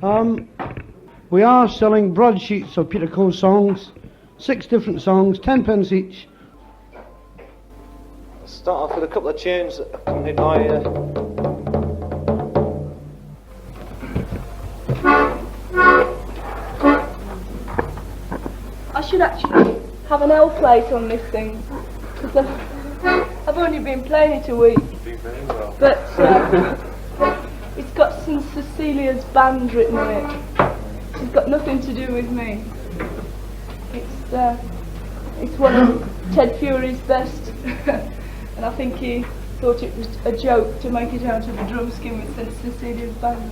We are selling broadsheets of Peter Coe songs, 6 different songs, 10 pence each. Let's start off with a couple of tunes accompanied by... I should actually have an L plate on this thing, because I've only been playing it a week. Very well. But it's got some Cecilia's band written on it. It's got nothing to do with me. It's one of Ted Fury's best, and I think he thought it was a joke to make it out of a drum skin with Cecilia's band.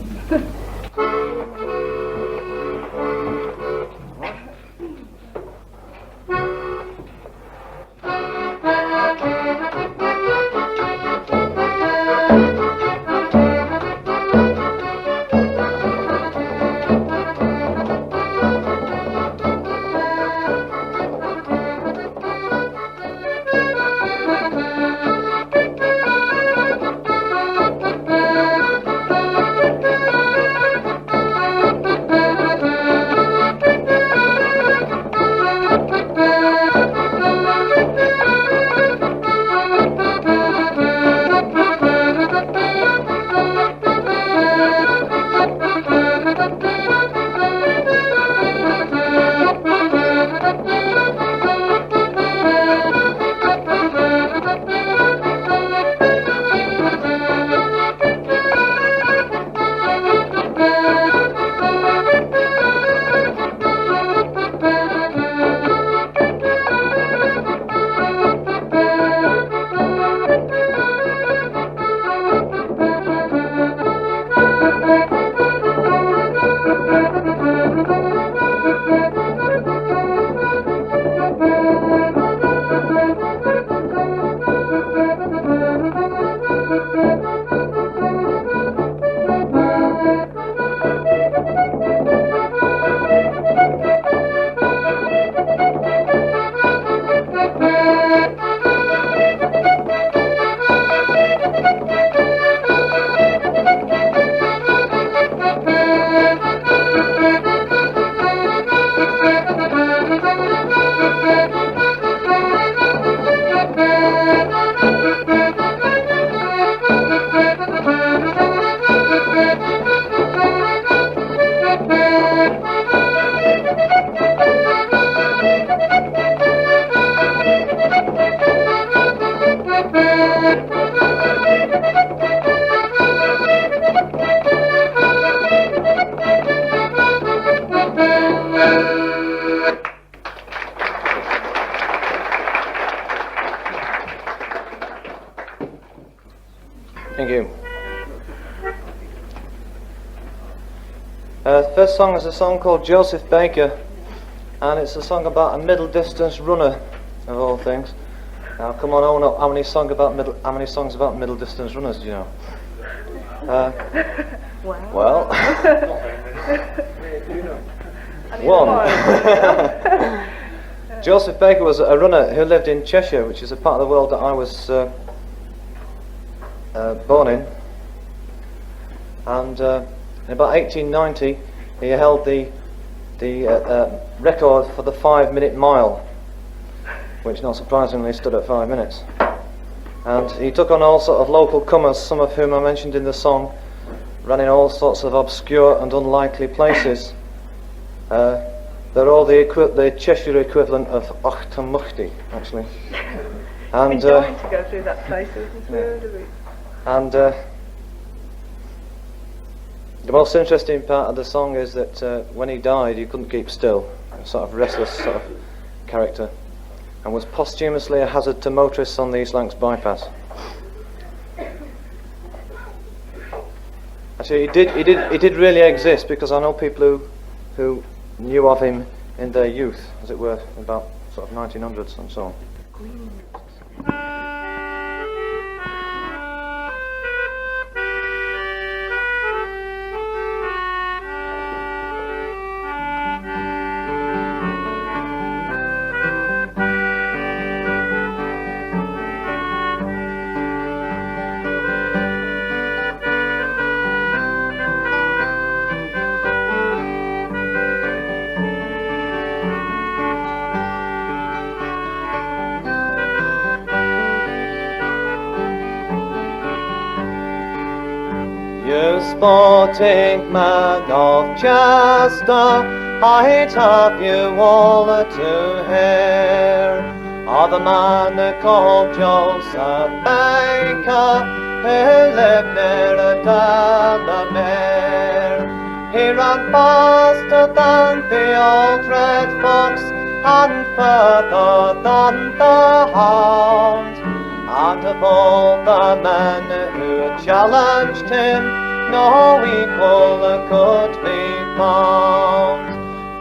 Thank you. The first song is a song called Joseph Baker, and it's a song about a middle distance runner, of all things. Now, come on, own up. How many songs about middle distance runners do you know? Well, one. Joseph Baker was a runner who lived in Cheshire, which is a part of the world that I was born in. And in about 1890, he held the record for the 5-minute mile, which not surprisingly stood at 5 minutes. And he took on all sort of local comers, some of whom I mentioned in the song, ran in all sorts of obscure and unlikely places. They're all the Cheshire equivalent of Ochtamuchty, actually. And been dying to go through that place since we heard of it. And the most interesting part of the song is that when he died, he couldn't keep still, a sort of restless sort of character, and was posthumously a hazard to motorists on the East Lancs bypass. Actually, he did really exist, because I know people who knew of him in their youth, as it were, about sort of 1900s and so on. sporting man of Chester, I'd have you all to hear of a man called Joseph Baker, who lived near Delamere. He ran faster than the old red fox, and further than the hound. And of all the men who challenged him, no equal could be found.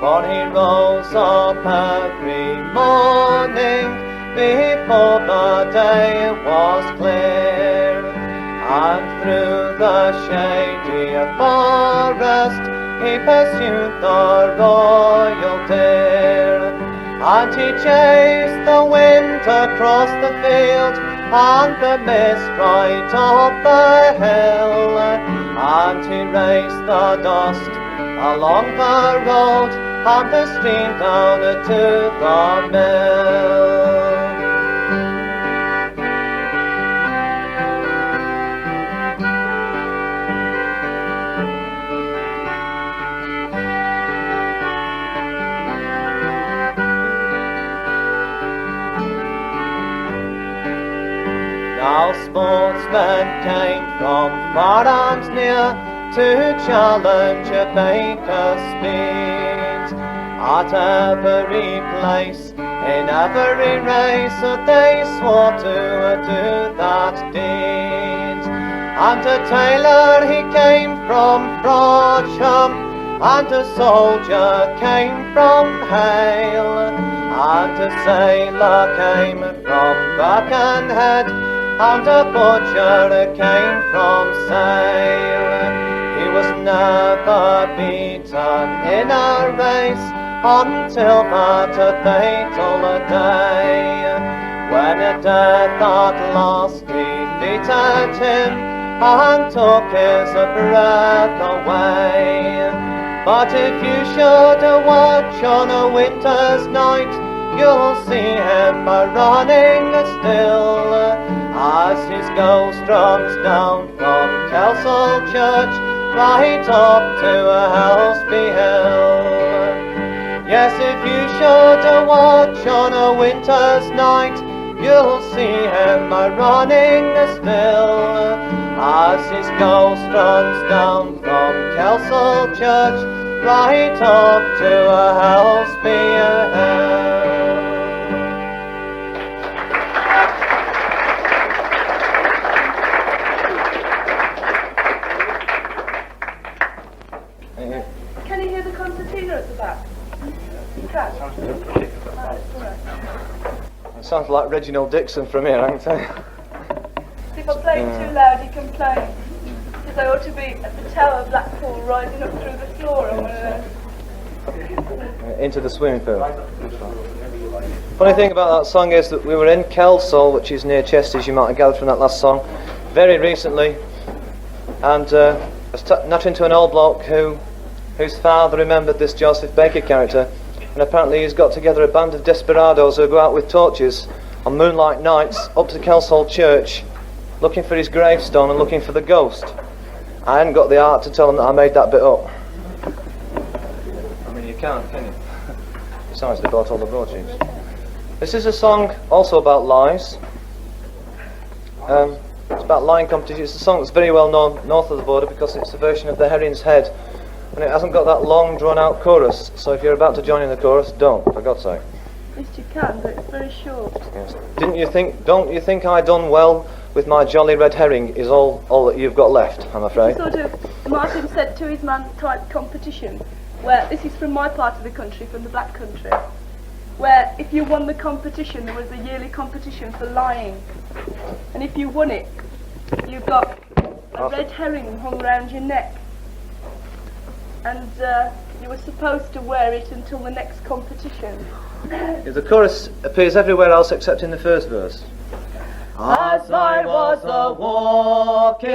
For he rose up every morning before the day was clear, and through the shady forest he pursued the royal deer. And he chased the wind across the field, and the mist right up the hill, and he raced the dust along the road, and the stream down to the mill. Now sportsmen came from far and near to challenge Baker's speed. At every place, in every race, they swore to do that deed. And a tailor he came from Frodsham, and a soldier came from Hale, and a sailor came from Birkenhead, and a butcher came from Sale. He was never beaten in a race until that fatal day, when death at last defeated him and took his breath away. But if you should watch on a winter's night, you'll see him running still, as his ghost runs down from Kelsall Church right up to Helsby Hill. Yes, if you should watch on a winter's night, you'll see him running still, as his ghost runs down from Kelsall Church right up to Helsby Hill. Can you hear the concertina at the back? You can? It sounds like Reginald Dixon from here, I can tell you. If I play too loud, you can play. Because I ought to be at the Tower of Blackpool, rising up through the floor on one of those. Into the swimming pool. Funny thing about that song is that we were in Kelsall, which is near Chester, as you might have gathered from that last song, very recently, and I was nattering to an old bloke whose father remembered this Joseph Baker character, and apparently he's got together a band of desperados who go out with torches on moonlight nights up to Kelsall Church, looking for his gravestone and looking for the ghost. I hadn't got the art to tell them that I made that bit up. I mean, you can't, can you? Besides, they bought all the broadsheets. This is a song also about lies. It's about lying competition. It's a song that's very well known north of the border because it's a version of the Herring's Head, and it hasn't got that long drawn-out chorus. So if you're about to join in the chorus, don't, for God's sake. Yes, you can, but it's very short. Yes. Don't you think I done well with my jolly red herring is all that you've got left, I'm afraid. It's a sort of Martin said to his man type competition, where this is from my part of the country, from the Black Country, where if you won the competition, there was a yearly competition for lying, and if you won it, you got a red herring hung around your neck, and you were supposed to wear it until the next competition. The chorus appears everywhere else except in the first verse. As I was a-walking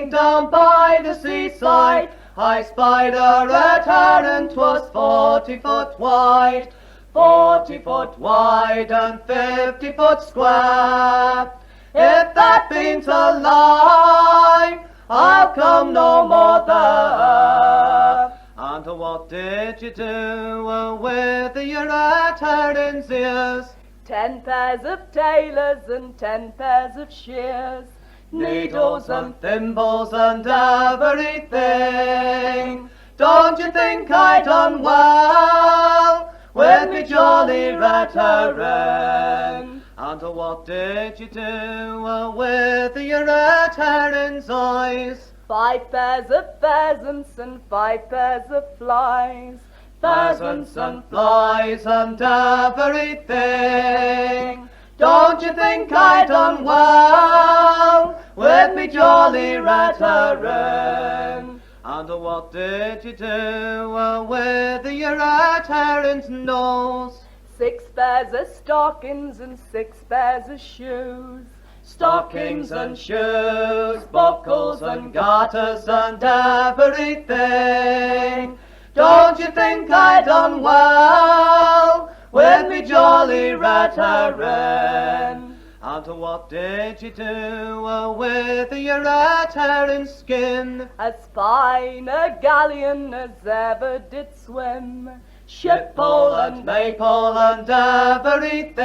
down by the seaside, I spied a red heron, 'twas 40 foot wide, 40 foot wide and 50 foot square. If that bean't a lie, I'll come no more there. And what did you do with your Atherton's ears? 10 pairs of tailors and 10 pairs of shears, Needles and thimbles and everything. Don't you think I done well with me jolly veteran? And what did you do with your Atherton's eyes? 5 pairs of pheasants and 5 pairs of flies, Pheasants and flies and everything. Don't you think I done well with me jolly veteran? And what did you do with your Atherton's nose? 6 pairs of stockings and 6 pairs of shoes, Stockings and shoes, buckles and garters and everything. Don't you think I done well with me jolly veteran? And what did you do with your Atherton's skin? as fine a galleon as ever did swim, Ship pole and maypole and everything.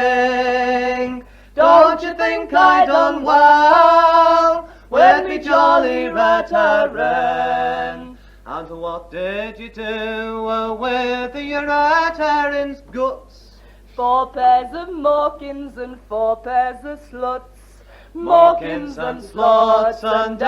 Don't you think I done well with me jolly veteran? And what did you do with your Atherton's guts? 4 pairs of mawkins and 4 pairs of sluts, Mawkins and sluts and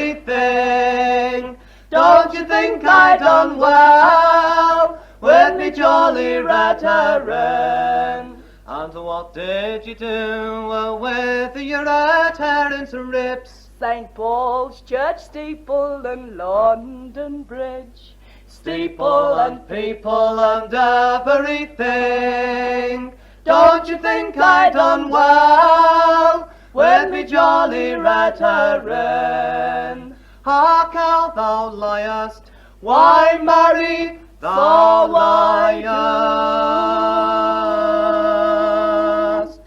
everything. Don't you think I done well with me jolly veteran? And what did you do with your Atherton's rips? St. Paul's Church steeple and London Bridge, Steeple and people and everything. Don't you think I done well with me jolly veteran? Hark how thou liest, why marry thou liest?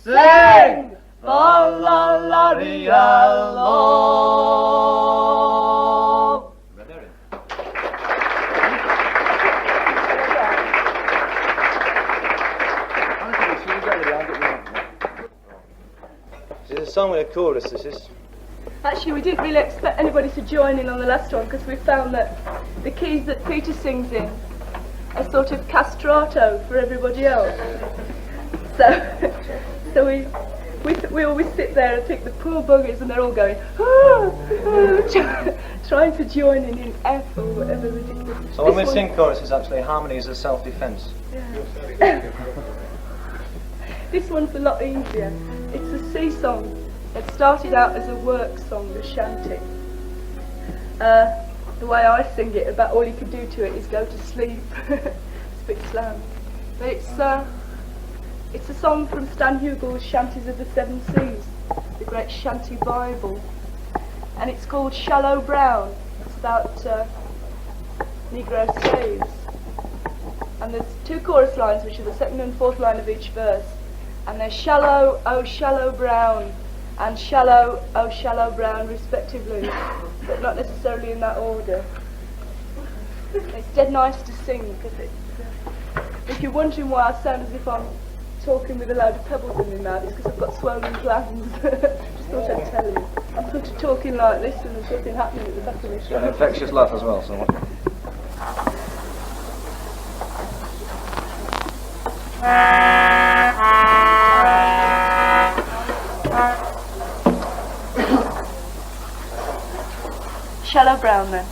Sing Valariello. This is a song with a chorus, this is. Actually, we didn't really expect anybody to join in on the last one because we found that the keys that Peter sings in are sort of castrato for everybody else. So we always sit there and think the poor buggers, and they're all going, trying to join in F or whatever ridiculous. So when we This sing choruses, actually harmonies are self-defense. Yeah. This one's a lot easier. It's a sea song. It started out as a work song, a shanty. The way I sing it, about all you can do to it is go to sleep. It's a bit slang. But it's a song from Stan Hugel's Shanties of the Seven Seas, the great shanty Bible. And it's called Shallow Brown. It's about Negro slaves. And there's 2 chorus lines, which are the 2nd and 4th line of each verse. And they're shallow, oh shallow brown, and shallow, oh shallow brown, respectively, but not necessarily in that order. It's dead nice to sing, because if you're wondering why I sound as if I'm talking with a load of pebbles in my mouth, it's because I've got swollen glands. Just thought I'd tell you. I'm sort of talking like this, and there's nothing happening at the back of my An throat. infectious laugh as well, so. Shallow brown then.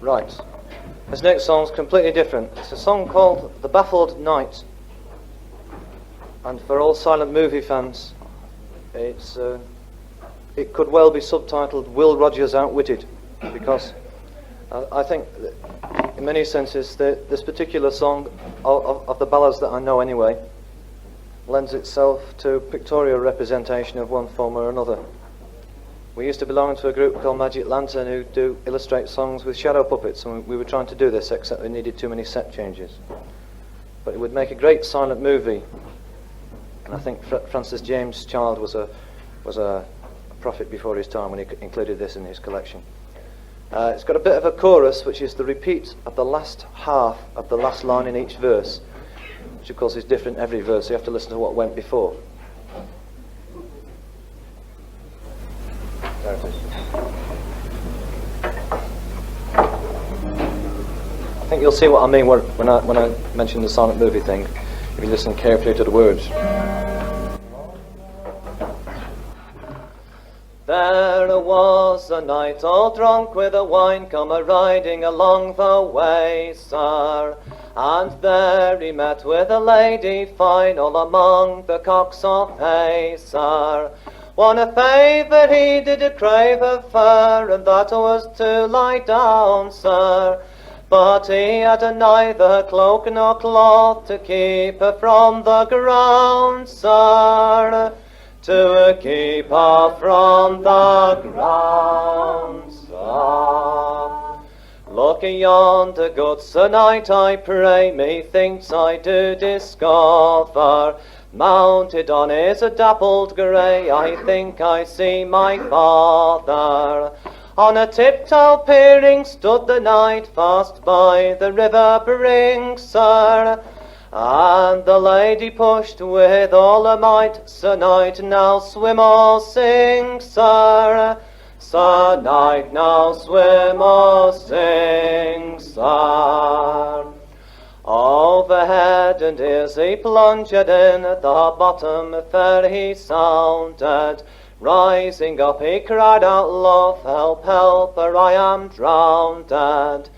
Right. This next song's completely different. It's a song called The Baffled Knight. And for all silent movie fans, it could well be subtitled Will Rogers Outwitted, because I think that in many senses this particular song, of the ballads that I know anyway, lends itself to pictorial representation of one form or another. We used to belong to a group called Magic Lantern who do illustrate songs with shadow puppets, and we were trying to do this, except we needed too many set changes. But it would make a great silent movie, and I think Francis James Child was a prophet before his time when he included this in his collection. It's got a bit of a chorus, which is the repeat of the last half of the last line in each verse, which of course is different every verse, so you have to listen to what went before. There it is. I think you'll see what I mean when I mention the silent movie thing, if you listen carefully to the words. There was a knight all drunk with a wine, come a-riding along the way, sir, and there he met with a lady fine, all among the cocks of hay, sir. One a favour he did crave of her, and that was to lie down, sir, but he had neither cloak nor cloth to keep her from the ground, sir. To keep her from the ground, sir. Look yonder, good Sir Knight, I pray, methinks I do discover, mounted on his dappled grey, I think I see my father. On a tiptoe peering stood the knight, fast by the river brink, sir, and the lady pushed with all her might, Sir Knight, now swim or sing, sir. Sir Knight, now swim or sing, sir. Overhead and ears he plunged in, the bottom fair he sounded. Rising up he cried out, love, help, help, or I am drowned.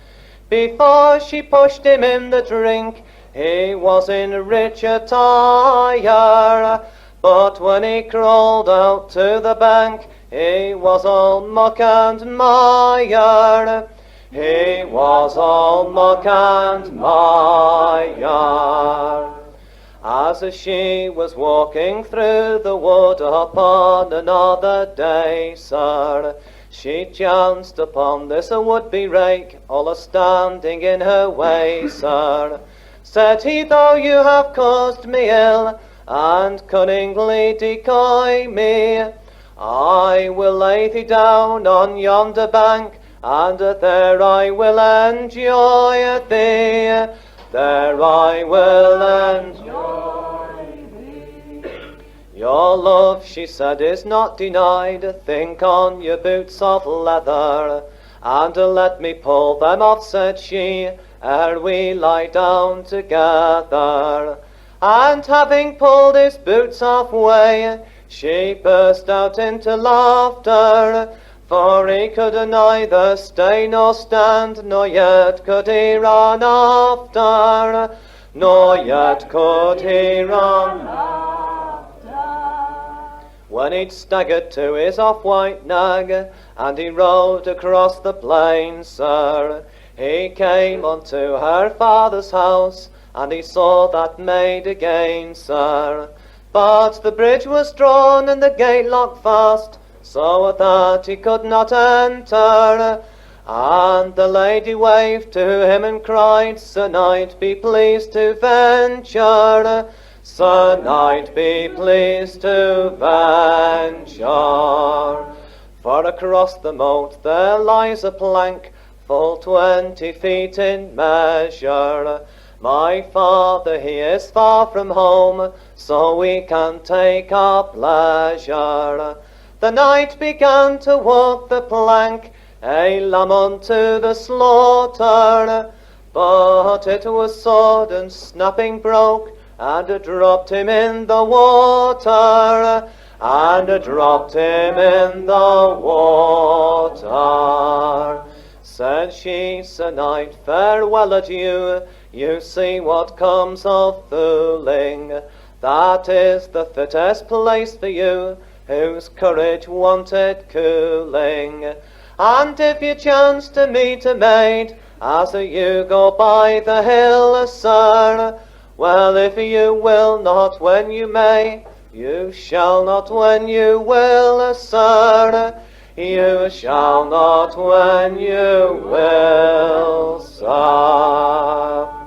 Before she pushed him in the drink, he was in rich attire, but when he crawled out to the bank, he was all muck and mire. He was all muck and mire. As she was walking through the wood upon another day, sir, she chanced upon this would-be rake, all a-standing in her way, sir. Said he, though you have caused me ill, and cunningly decoy me, I will lay thee down on yonder bank, and there I will enjoy thee. There I will enjoy thee. Your love, she said, is not denied. Think on your boots of leather, and let me pull them off, said she, ere we lie down together. And having pulled his boots halfway, she burst out into laughter, for he could neither stay nor stand, nor yet could he run after, nor yet could he run after. When he'd staggered to his off-white nag, and he rode across the plain, sir, he came unto her father's house, and he saw that maid again, sir. But the bridge was drawn and the gate locked fast, so that he could not enter. And the lady waved to him and cried, Sir Knight, be pleased to venture. Sir Knight, be pleased to venture. For across the moat there lies a plank, full 20 feet in measure. My father, he is far from home, so we can take our pleasure. The knight began to walk the plank, a lamb unto the slaughter, but it was sword and snapping broke, and dropped him in the water, and dropped him in the water. Said she, Sir Knight, farewell adieu, you see what comes of fooling. That is the fittest place for you, whose courage wanted cooling. And if you chance to meet a maid, as you go by the hill, sir, well, if you will not when you may, you shall not when you will, sir. You shall not when you will, sir.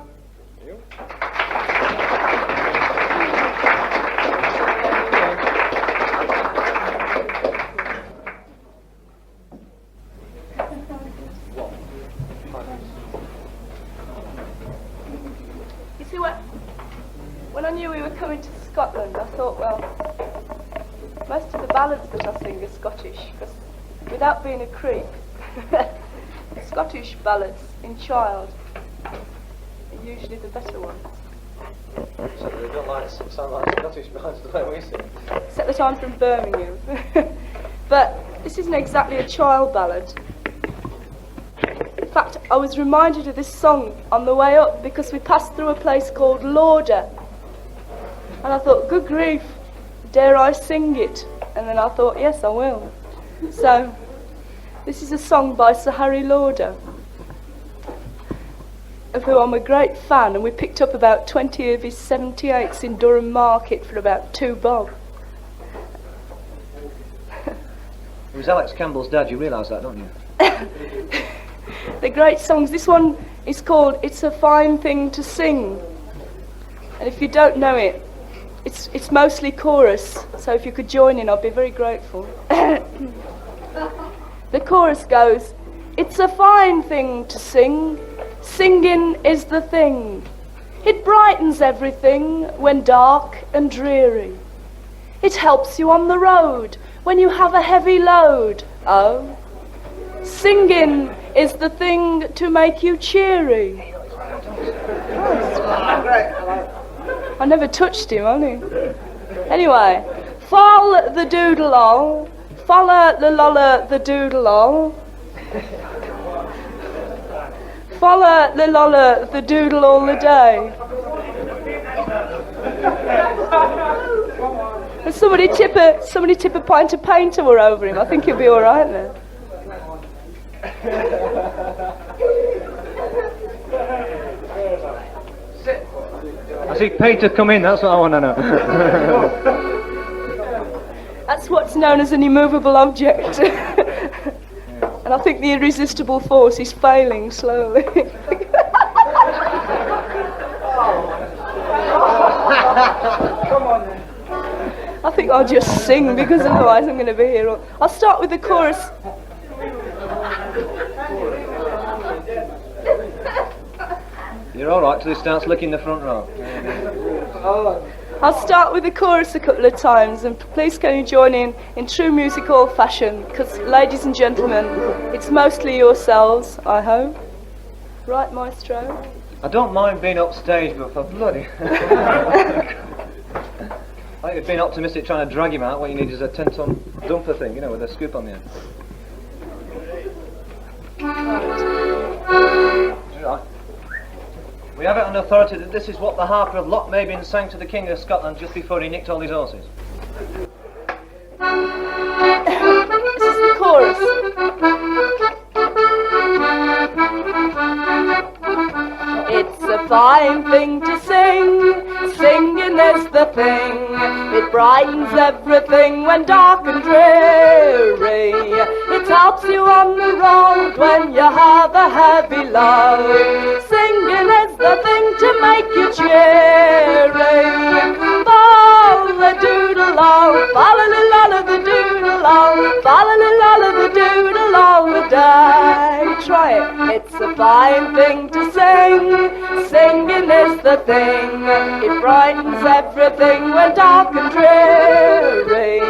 You see what? Scotland, I thought, well, most of the ballads that I sing are Scottish, because without being a creep, Scottish ballads in child are usually the better ones. So they don't sound like Scottish ballads the way we sing. Except that I'm from Birmingham. But this isn't exactly a child ballad. In fact, I was reminded of this song on the way up because we passed through a place called Lauder. And I thought, good grief, dare I sing it? And then I thought, yes, I will. So, this is a song by Sir Harry Lauder, of who I'm a great fan, and we picked up about 20 of his 78s in Durham Market for about £2 bob. It was Alex Campbell's dad, you realise that, don't you? They're great songs. This one is called It's a Fine Thing to Sing. And if you don't know it, it's mostly chorus, so if you could join in, I'd be very grateful. The chorus goes, it's a fine thing to sing, singing is the thing. It brightens everything when dark and dreary. It helps you on the road when you have a heavy load. Oh, singing is the thing to make you cheery. I never touched him, only. Anyway, fall the doodle-all, follow the lolla the doodle-all, follow the lolla the doodle all the day. And somebody tip a pint of paint over him. I think he'll be all right then. I see Peter come in, that's what I want to know. That's what's known as an immovable object. And I think the irresistible force is failing slowly. I think I'll just sing because otherwise I'm going to be here. I'll start with the chorus. You're all right till he starts licking the front row. I'll start with the chorus a couple of times, and please can you join in true musical fashion, because ladies and gentlemen, it's mostly yourselves, I hope. Right, maestro? I don't mind being upstage, but for bloody... I think you've been optimistic trying to drag him out. What you need is a 10-ton dumper thing, you know, with a scoop on the end. Right. We have it on authority that this is what the Harper of Lochmaben sang to the King of Scotland just before he nicked all his horses. This is the chorus. It's a fine thing to sing, singing is the thing. It brightens everything when dark and dreary. It helps you on the road when you have a heavy load. Singing is the thing to make you cheery. Fall the doodle-o, fall-a-la-la the doodle-o, fall-a-la-la the doodle-o the day. Try it. It's a fine thing to sing, singing is the thing. It brightens everything when dark and dreary.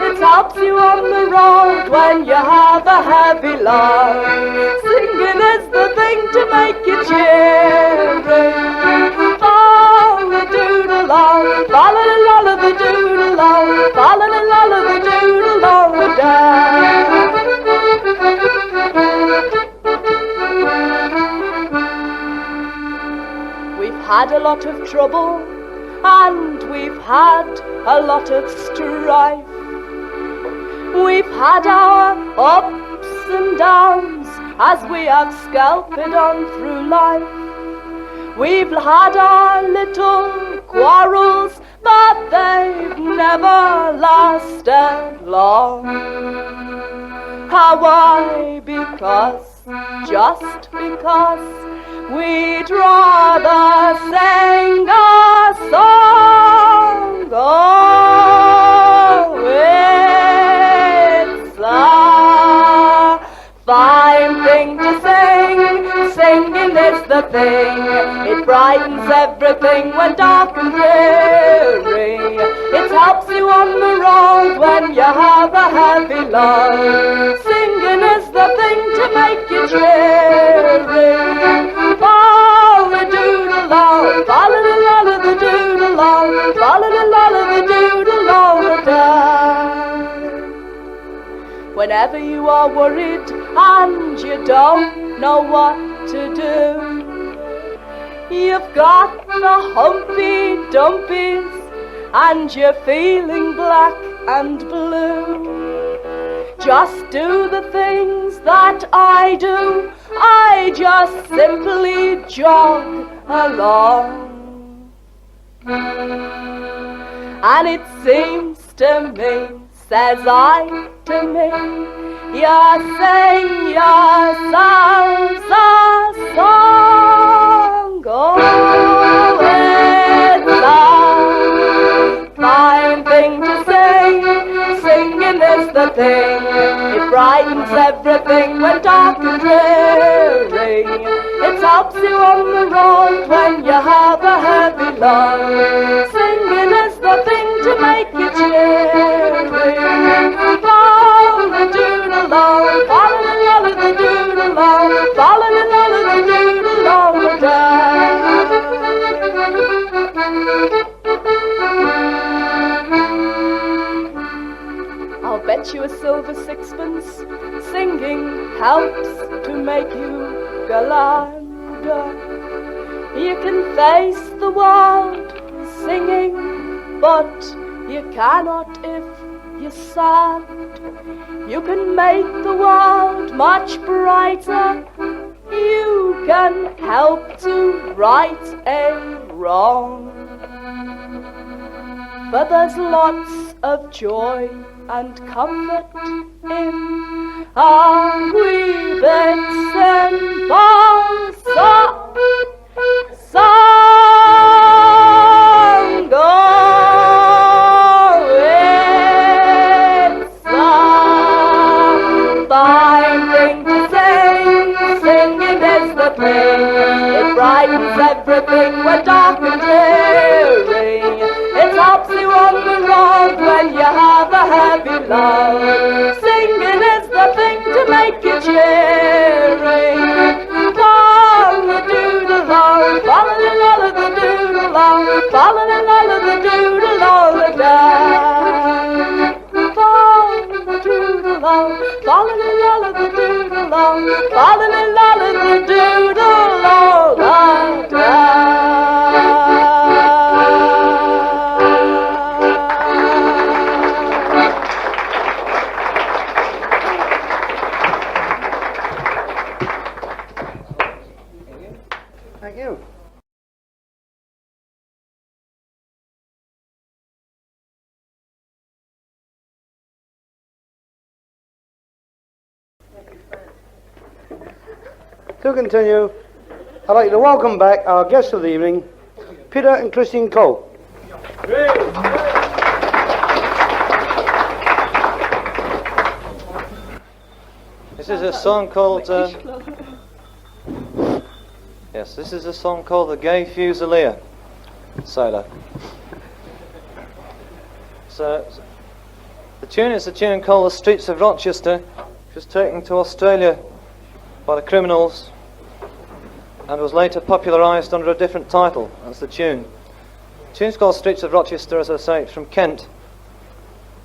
It helps you on the road when you have a heavy load. Singing is the thing to make you cheery. Fall the doodle-o, fall-a-la-la the doodle-o, fall-a-la-la the doodle-o the day. We've had a lot of trouble and we've had a lot of strife. We've had our ups and downs as we have scalped on through life. We've had our little quarrels, but they've never lasted long. How? Why? Just because we'd rather sing a song. Oh, it's a fine thing to sing, singing is the thing. It brightens everything when dark and dreary. It helps you on the road when you have a heavy load. Singing is the thing to make you cheery. Follow-doodle-o, follow-the-doodle-o, follow-the-doodle-o-da. Whenever you are worried and you don't know what to do, you've got the humpy dumpies and you're feeling black and blue. Just do the things that I do. I just simply jog along. And it seems to me, says I to me, you sing yourselves a song. Oh, it's a fine thing to sing. Singing is the thing. It brightens everything when dark and dreary. It helps you on the road when you have a heavy load. Singing is the thing to make you cheery. Follow-the-doodle-o, follow-the-doodle-o, follow-the-doodle-o-da. I'll bet you a silver sixpence, singing helps to make you gallant. You can face the world singing, but you cannot if you're sad. You can make the world much brighter. You can help to right a wrong. But there's lots of joy and comfort in a wee bit simple song. Oh, it's a fine thing to sing. Singing is the thing. It brightens everything when dark and dreary. It helps you on the road when you have a heavy load. Singing is the thing to make you cheery. Follow-the-doodle-o, follow-the-doodle-o, follow-the-doodle-o-da. Follow-the-doodle-o, follow-the-doodle-o, follow-the-doodle-o-da. Thank you. To continue, I'd like to welcome back our guests of the evening, Peter and Christine Coe. This is a song called... yes, this is a song called The Gay Fusilier Sailor. So, the tune is a tune called The Streets of Rochester, which was taken to Australia by the Criminals and was later popularised under a different title. That's the tune. The tune's called Streets of Rochester, as I say, it's from Kent.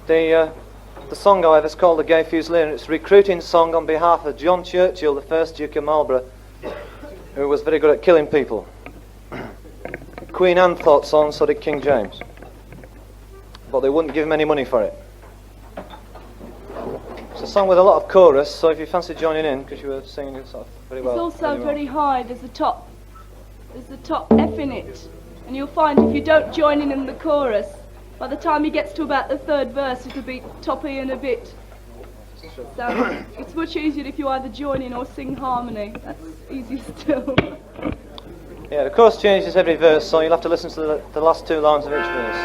The song, however, is called The Gay Fusilier, and it's a recruiting song on behalf of John Churchill, the 1st Duke of Marlborough, who was very good at killing people. Queen Anne thought so, and so did King James. But they wouldn't give him any money for it. It's a song with a lot of chorus, so if you fancy joining in, because you were singing it sort of very well. It's also very high. There's a top F in it, and you'll find if you don't join in the chorus, by the time he gets to about the 3rd verse, it'll be toppy and a bit. So it's much easier if you either join in or sing harmony. That's easier still. Yeah, the chorus changes every verse, so you'll have to listen to the last 2 lines of each verse.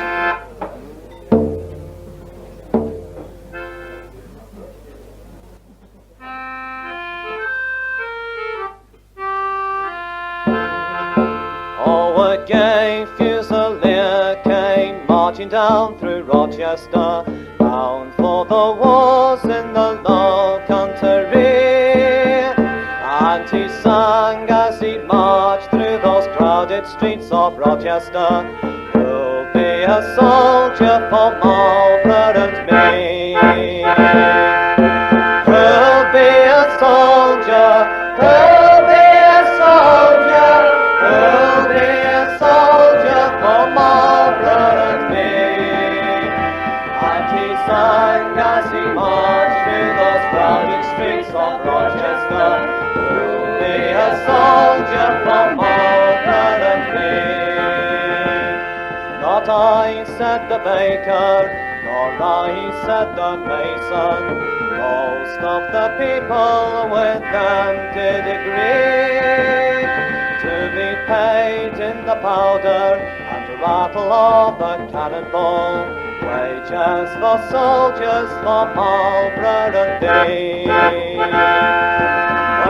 Oh, a gay fusilier came marching down down through Rochester, bound for the wars in the low country. And he sang as he marched through those crowded streets of Rochester, "Who'll be a soldier for Marlborough and me? Who'll be a soldier? Who'll be a soldier? Who'll be a soldier for Marlborough and me?" And he sang as he marched through those crowded streets of Rochester, "Who'll be a soldier for Marlborough and me?" Not I, said the baker, nor I, said the mason, most of the people with them did agree to be paid in the powder and rattle of a cannonball, wages for soldiers for Marlborough and thee.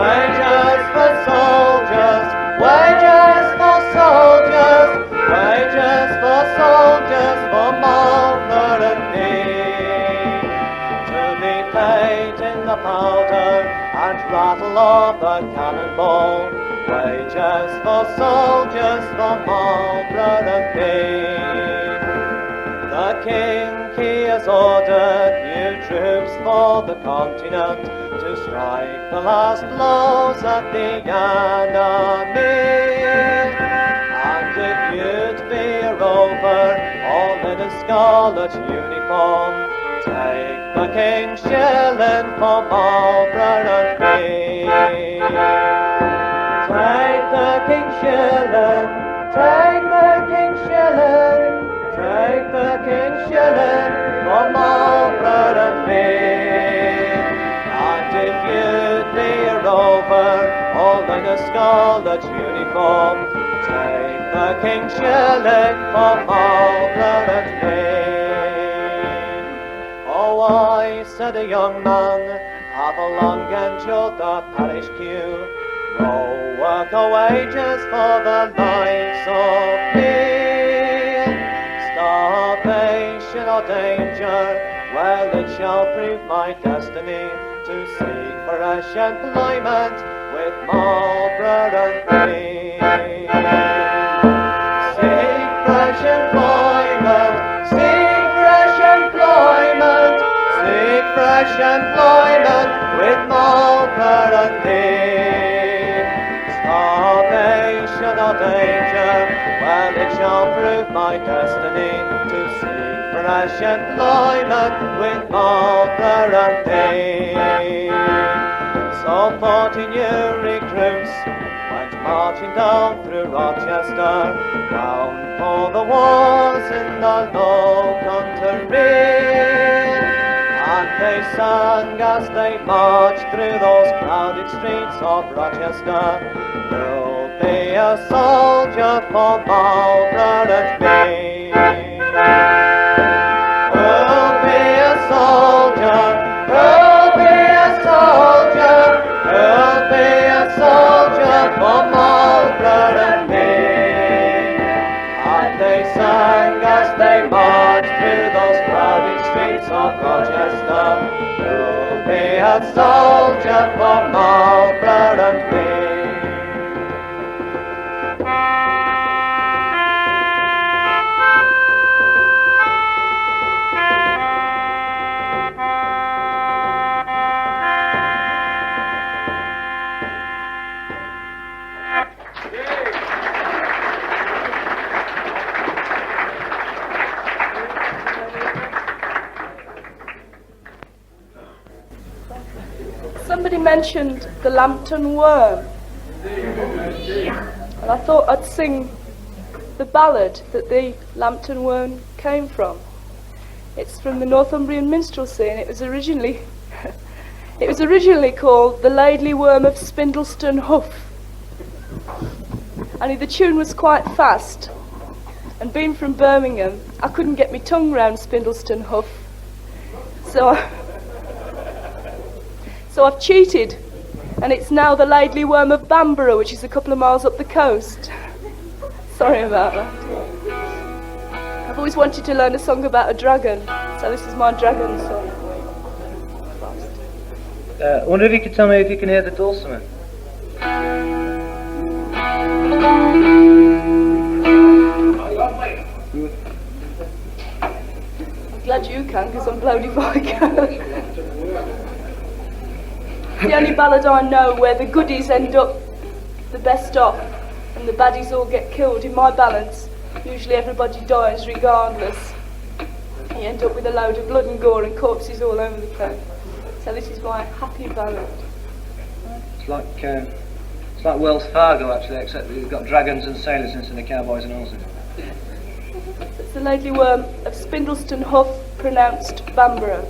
Wages for soldiers, wages for soldiers, wages for soldiers for Marlborough and thee, to be paid in the powder and rattle of the cannonball, wages for soldiers for Marlborough and thee. The king, he has ordered new troops for the continent to strike the last blows at the enemy. And if you'd be a rover, all in a scarlet uniform, take the king's shilling for Marlborough and me. Take the king's shilling, take the king's shilling, take the king's shilling for Marlborough and me. And if you'd be a rover, all in a scarlet uniform, take the king's shilling for Marlborough and me. Oh, I, said a young man, have a long endured the parish queue, no work or wages for the likes of me. Starvation or danger, well, it shall prove my destiny to seek fresh employment with Marlborough and me. Seek fresh employment, seek fresh employment, seek fresh employment with Marlborough and me. Starvation or danger, well, it shall prove my destiny to seek fresh employment with Marlborough and me. So 40 new recruits went marching down through Rochester, bound for the wars in the low country. And they sang as they marched through those crowded streets of Rochester, "Who'll be a soldier for Marlborough and me? Who'll be a soldier? Who'll be a soldier? Who'll be a soldier for Marlborough and me?" And they sang as they marched through those crowded streets of Rochester, "Who'll be a soldier for Marlborough and me?" Somebody mentioned the Lambton Worm, and I thought I'd sing the ballad that the Lambton Worm came from. It's from the Northumbrian minstrelsy, and it was originally called "The Laidly Worm of Spindleston Huff." And the tune was quite fast, and being from Birmingham, I couldn't get my tongue round Spindleston Huff, so I've cheated, and it's now "The Laidly Worm of Bamborough," which is a couple of miles up the coast. Sorry about that. I've always wanted to learn a song about a dragon, so this is my dragon song. I wonder if you could tell me if you can hear the dulcimer. I'm glad you can, because I'm bloody if I can. The only ballad I know where the goodies end up the best off and the baddies all get killed. In my ballads, usually everybody dies regardless. You end up with a load of blood and gore and corpses all over the place. So this is my happy ballad. It's like Wells Fargo actually, except that you've got dragons and sailors instead of cowboys and horses. It's the Lately Worm of Spindleston Huff, pronounced Bamborough.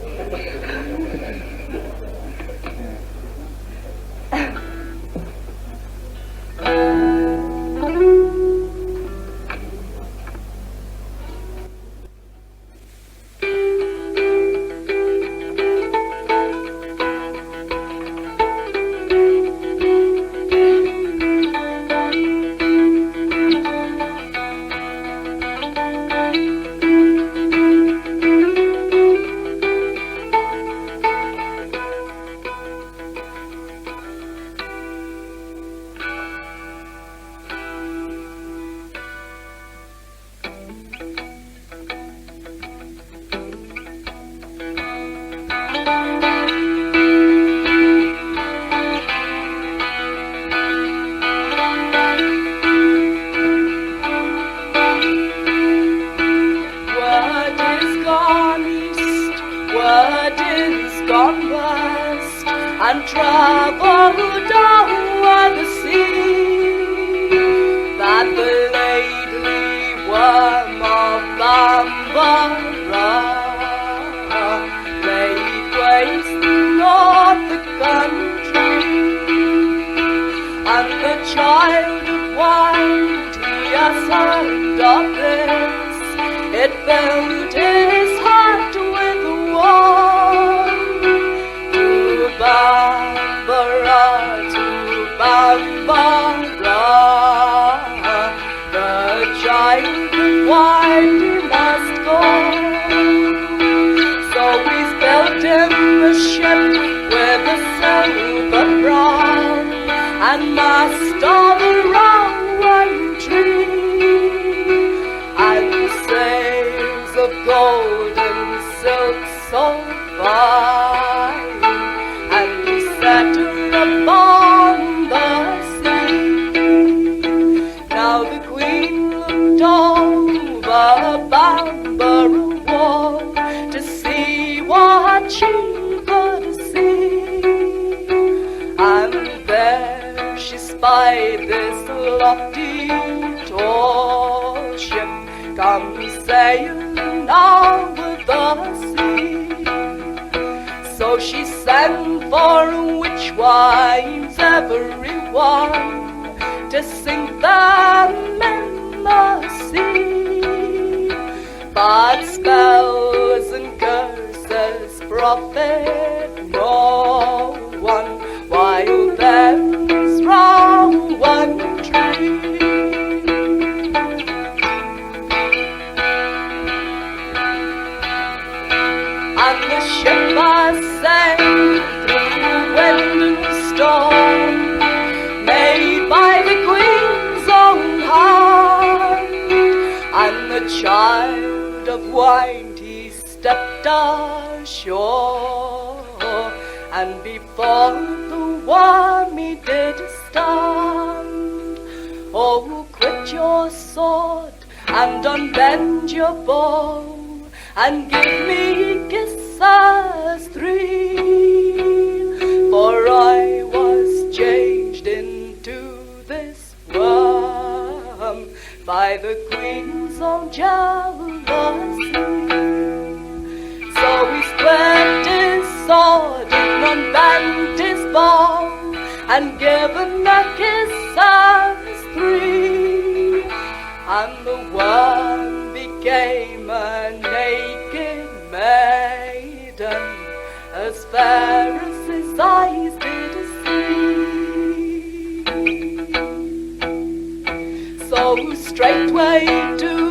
Straightway to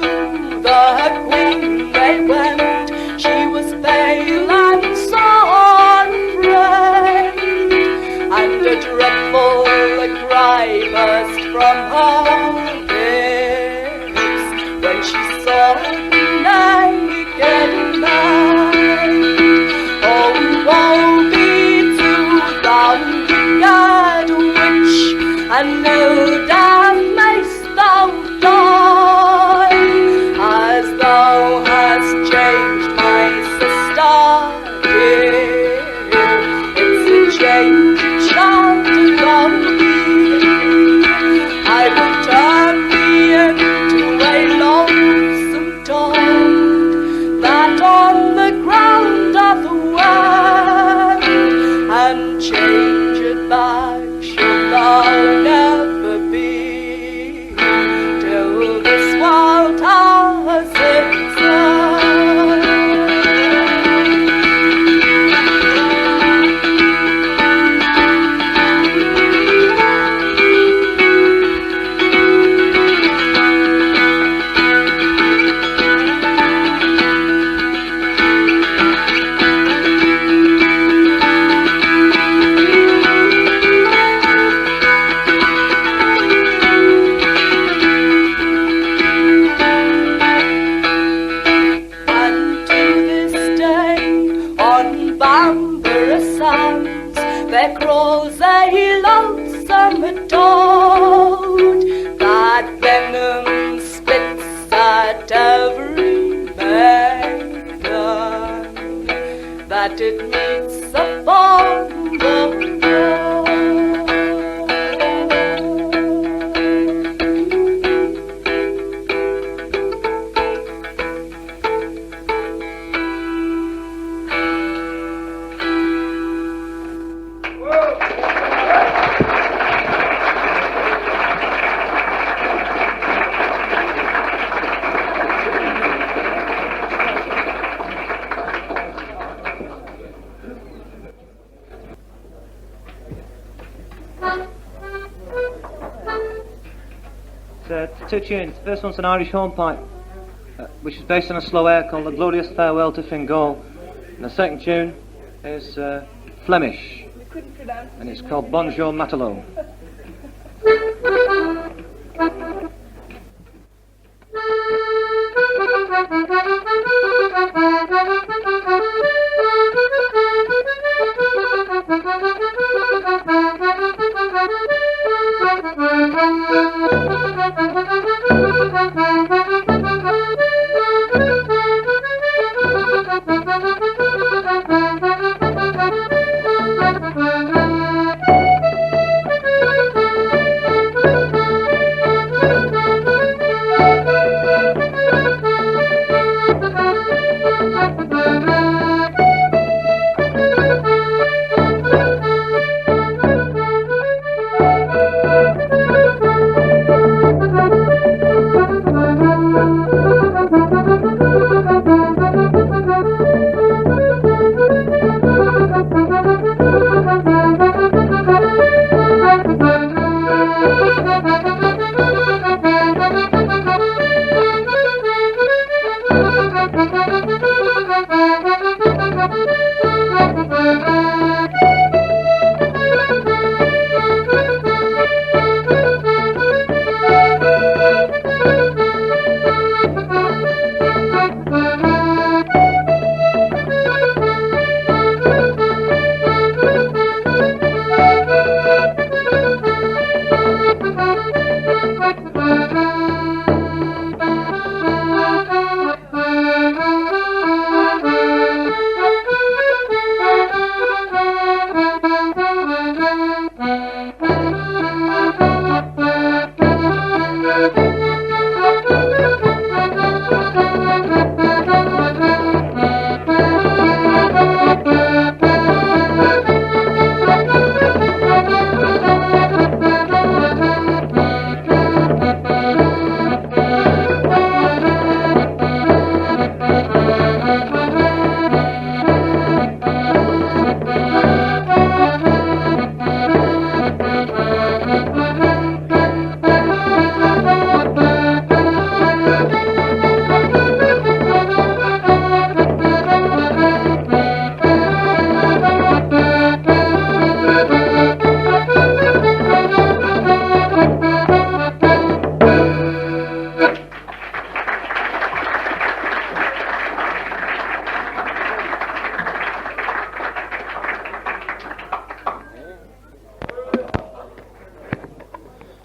the queen the ground of the world, and change it back shall thou never be, till this world has its end. There grows a lonesome toad that venom spits at every maiden that it meets upon the road. Two tunes. The first one's an Irish hornpipe, which is based on a slow air called The Glorious Farewell to Fingal. And the second tune is Flemish, and it's called Bonjour Matelot.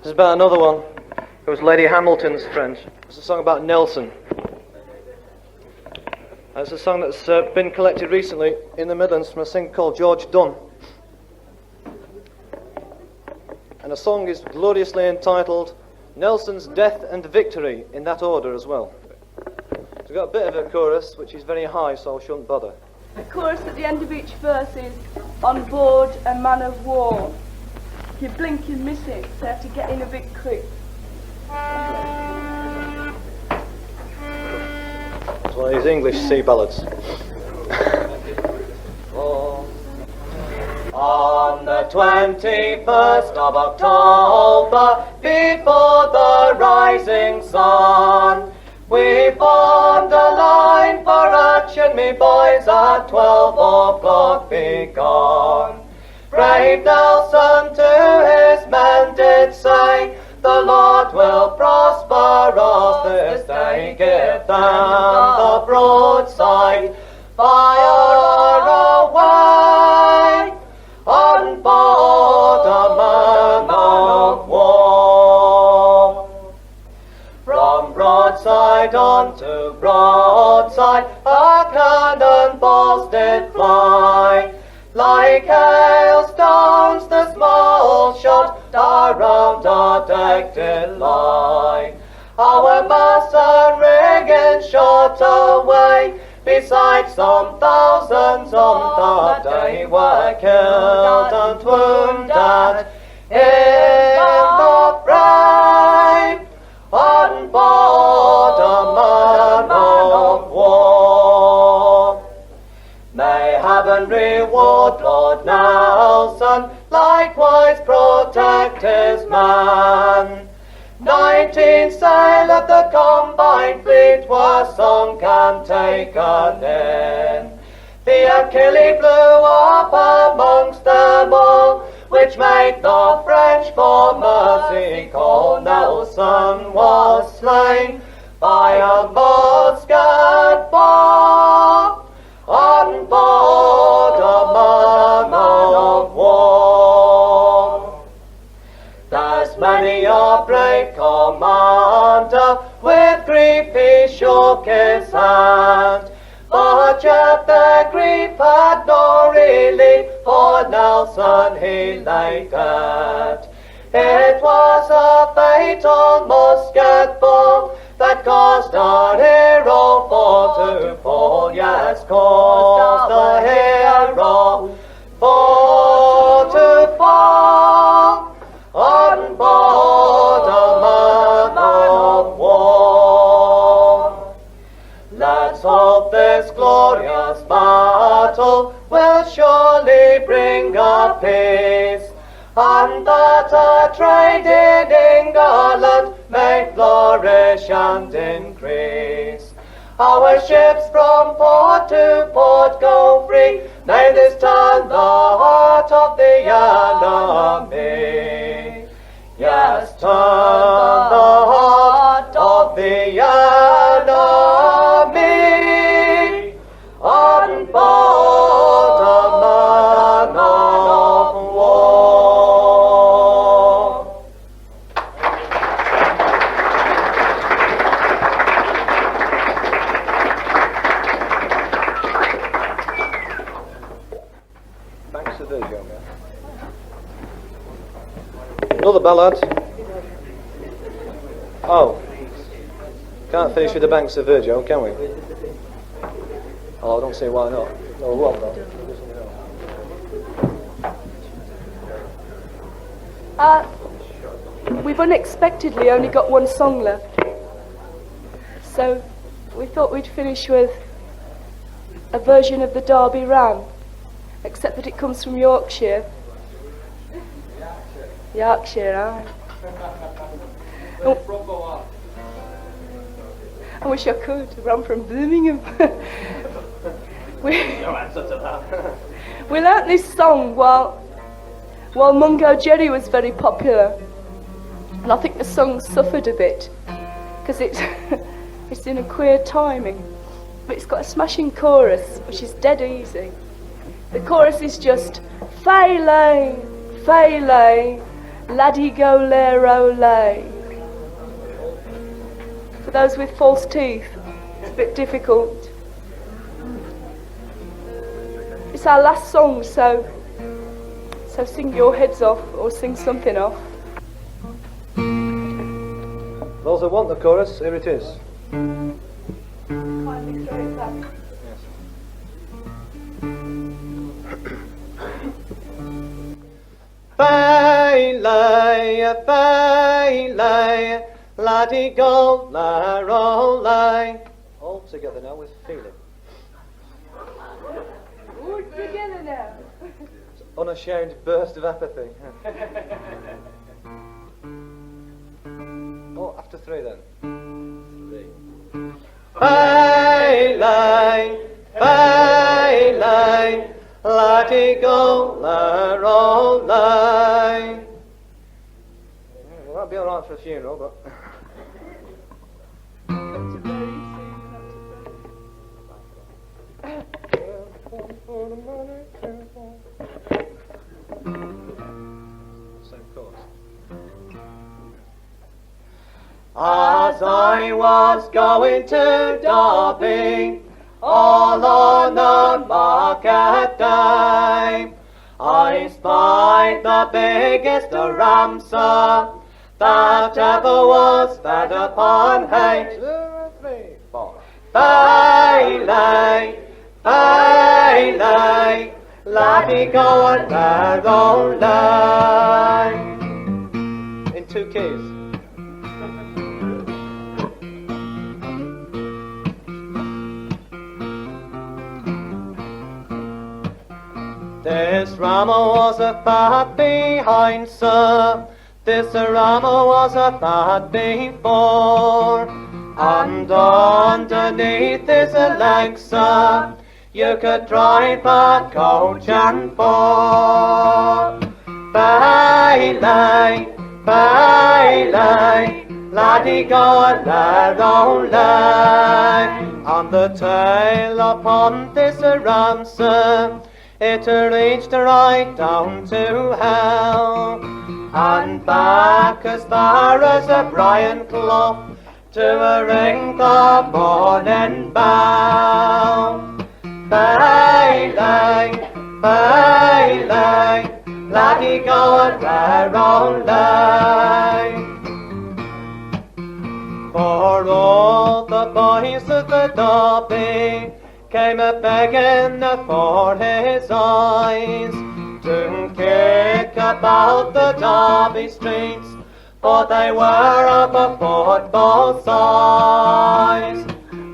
This is about another one. It was Lady Hamilton's friend. It's a song about Nelson. It's a song that's been collected recently in the Midlands from a singer called George Dunn. And the song is gloriously entitled Nelson's Death and Victory, in that order as well. We've got a bit of a chorus, which is very high, so I shouldn't bother. The chorus at the end of each verse is, on board a man of war. If you blink, you miss it, so you have to get in a bit quick. It's one of these English sea ballads. On the 21st of October, before the rising sun, we formed a line for action, me boys, at 12 o'clock begun. Brave Nelson to his men did say, the Lord will prosper us this day, give them the broadside, fire away, on board a man of war. From broadside on to broadside, a cannonballs did fly. Like hailstones the small shot around our deck did lie. Our masts and rigging shot away, besides some thousands on that day were killed and wounded in the fray, on board a man of war. May heaven reward Lord Nelson, likewise protect his man. 19 sail of the combined fleet were sunk and taken in. The Achilles blew up amongst them all, which made the French for mercy call. Nelson was slain by a musket ball, on board a man of war. There's many a brave commander, with grief he shook his hand, but yet their grief had no relief, for Nelson he lay dead. It was a fatal musket ball that caused our hero for to fall. Yes, caused the hero for to fall, on board a man of war. Let's hope this glorious battle will surely bring a peace, and that our trade in England may flourish and increase. Our ships from port to port go free, may this turn the heart of the enemy. Yes, turn the heart of the enemy, on board a man of war. Thanks to the young man. Another ballad. Oh, can't finish with the Banks of Virgil, can we? Oh, I don't see why not. No, we won't though. We've unexpectedly only got one song left, so we thought we'd finish with a version of the Derby Ram, except that it comes from Yorkshire. Yorkshire, aye. I wish I could. I'm from Birmingham. We learnt this song while Mungo Jerry was very popular, and I think the song suffered a bit because it's it's in a queer timing, but it's got a smashing chorus which is dead easy. The chorus is just "Faylay, faylay, laddie go lero lay." For those with false teeth, it's a bit difficult. It's our last song, so sing your heads off or sing something off. Those that want the chorus, here it is. la-di-go, la-roll-lay. All together now with feeling. All together now. Unashamed burst of apathy. Oh, after three then. Baylay, baylay, la-di-go, la-roll-lay. Well, that'll be alright for a funeral, but... Same course. As I was going to Derby, all on a market day, I spied the biggest ramser that ever was fed upon hay. 2, 3, 4. Baylay, baylay, la-di-go and la-roll-lay. In 2 keys. This rammer was a fat behind, sir. This rammer was a fat before. And underneath his legs, sir, you could drive a coach and four. Baylay, baylay, la-di-go and la-roll-lay. On the tail upon this ram, sir, it reached right down to hell, and back as far as a Brian Clough to ring the morning bell. Baylay, baylay, la-di-go and la-roll-lay. For all the boys of the Derby came a-begging for his eyes to kick about the Derby streets, for they were of a football size.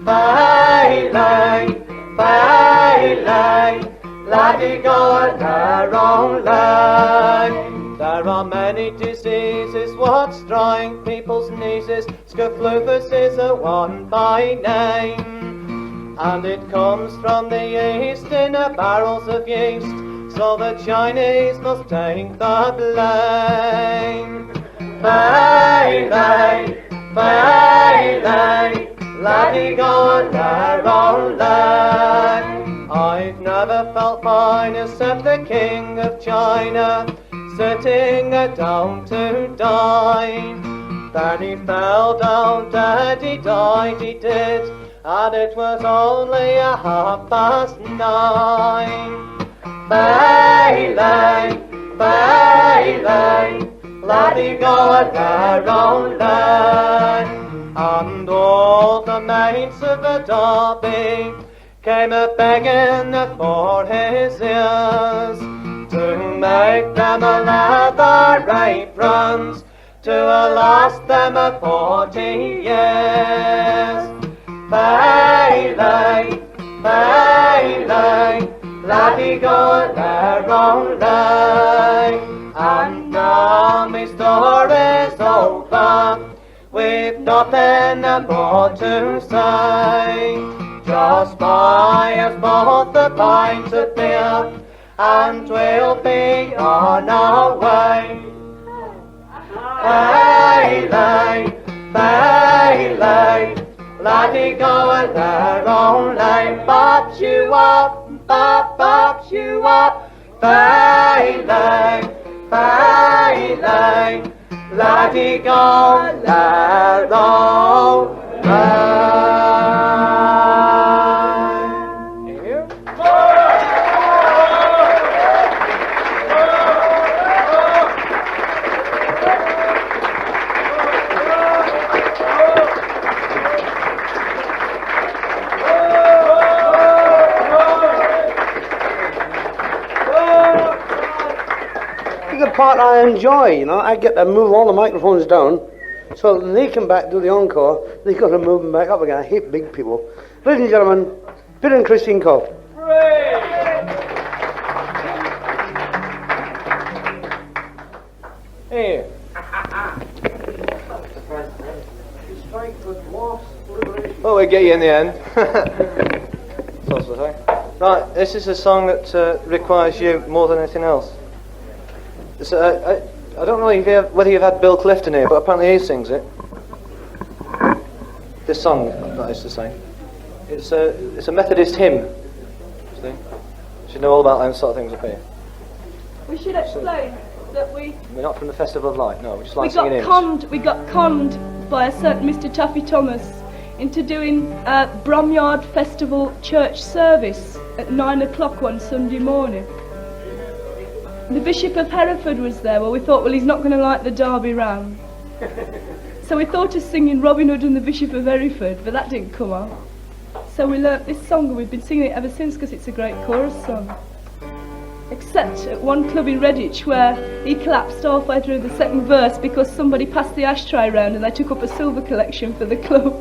Baylay, baylay, la-di-go and la-roll-lay. There are many diseases what strike people's knees. Scroflufus is a one by name, and it comes from the east in barrels of yeast, so the Chinese must take the blame. Baylay, baylay, la-di-go and la-roll-lay. I've never felt fine except the King of China, sitting down to die. Then he fell down dead, he died, he did, and it was only 9:30. Baylay, baylay, la-di-go and la-roll-lay. And all the mates of the Derby came a-begging for his ears, to make them a leather aprons, to last them 40 years. Baylay, baylay, la-di-go and la-roll-lay. And now my story's over, we've nothing more to say. Just buy us both a pint of beer, and we'll be on our way. Baylay, baylay, la-di-go and la-roll-lay. Bops you up, bops you up. Baylay, baylay, la-di-go and la-roll-lay. The part I enjoy, you know, I get to move all the microphones down So when they come back, do the encore, they got to move them back up again. I hate big people. Ladies and gentlemen, Pete and Chris Coe. Here. Well, we get you in the end. That's what I say. Right, this is a song that requires you more than anything else. I don't know if whether you've had Bill Clifton here, but apparently he sings it. This song, that is to say. It's a Methodist hymn. See? You should know all about those sort of things up here. We should explain that we're not from the Festival of Light, no, we just like singing hymns. We got conned by a certain Mr. Taffy Thomas into doing a Bromyard Festival church service at 9 o'clock one Sunday morning. The Bishop of Hereford was there. Well, we thought, well, he's not going to like the Derby round. So we thought of singing Robin Hood and the Bishop of Hereford, but that didn't come off. So we learnt this song and we've been singing it ever since because it's a great chorus song. Except at one club in Redditch where he collapsed halfway through the second verse because somebody passed the ashtray round and they took up a silver collection for the club.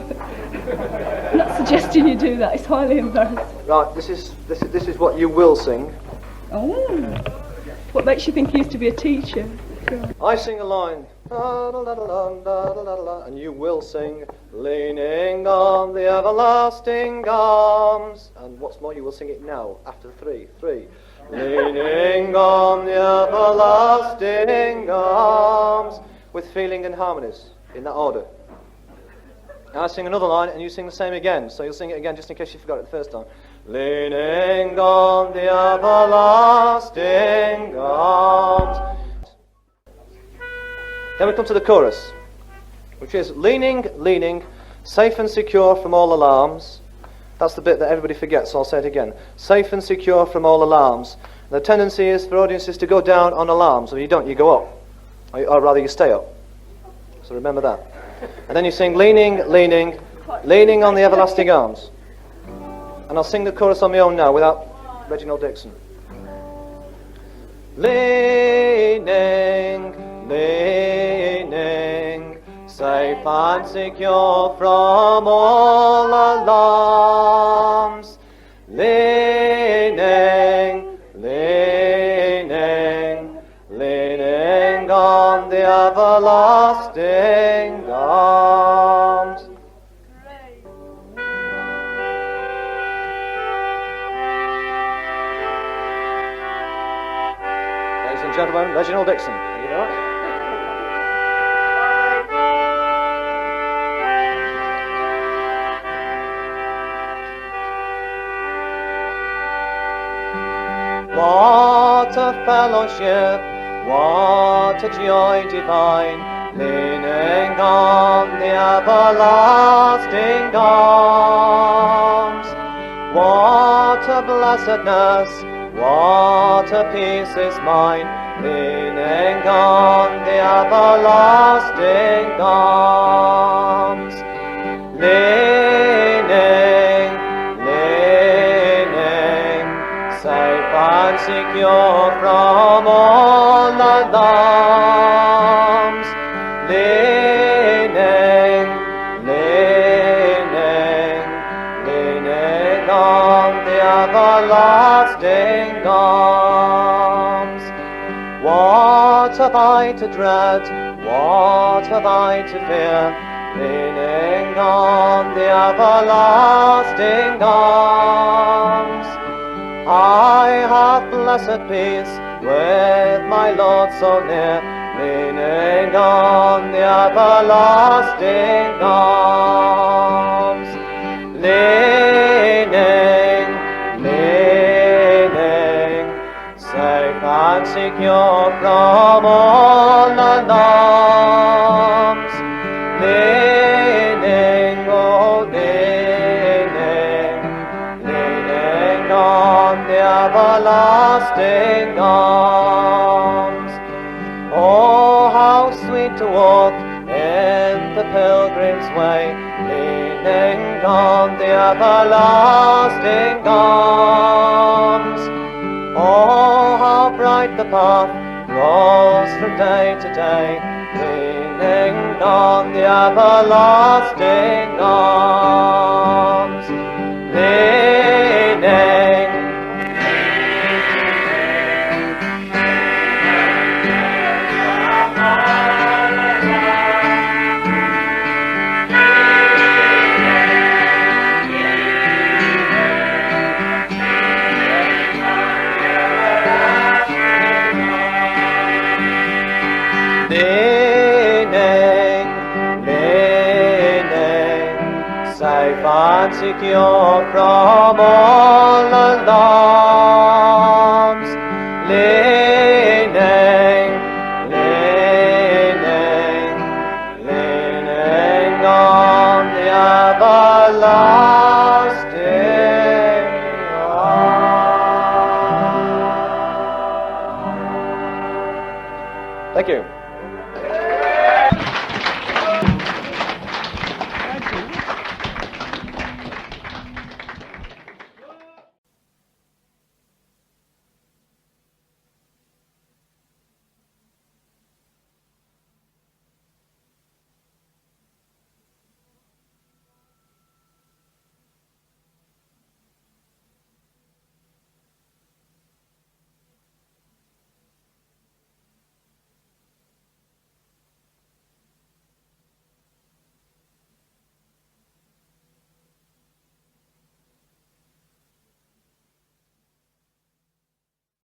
I'm not suggesting you do that, it's highly embarrassing. Right, this is what you will sing. Oh, what makes you think he used to be a teacher? I sing a line, and you will sing, leaning on the everlasting arms. And what's more, you will sing it now, after three. Leaning on the everlasting arms, with feeling and harmonies, in that order. And I sing another line, and you sing the same again, so you'll sing it again just in case you forgot it the first time. Leaning on the everlasting arms. Then we come to the chorus, which is leaning, safe and secure from all alarms. That's the bit that everybody forgets, so I'll say it again. Safe and secure from all alarms. The tendency is for audiences to go down on alarms, or you don't, you go up. Or rather you stay up. So remember that. And then you sing leaning on the everlasting arms. And I'll sing the chorus on my own now without Reginald Dixon. Leaning, safe and secure from all alarms. Leaning on the everlasting arms. Ladies and gentlemen, Reginald Dixon. Thank you very much. What a fellowship, what a joy divine, leaning on the everlasting arms. What a blessedness, what a peace is mine, leaning on the everlasting arms. Leaning, safe and secure from all alarms. Leaning on the everlasting arms. What have I to dread? What have I to fear? Leaning on the everlasting arms. I have blessed peace with my Lord so near, leaning on the everlasting arms. Leaning, safe and secure from all alarms. Leaning, on the everlasting arms. Oh, how sweet to walk in the pilgrim's way, leaning on the everlasting arms. Oh, how bright the path grows from day to day, leaning on the everlasting arms, leaning. Leaning, leaning, safe and secure from all alarms. Leaning, leaning, leaning on the everlasting arms. Thank you.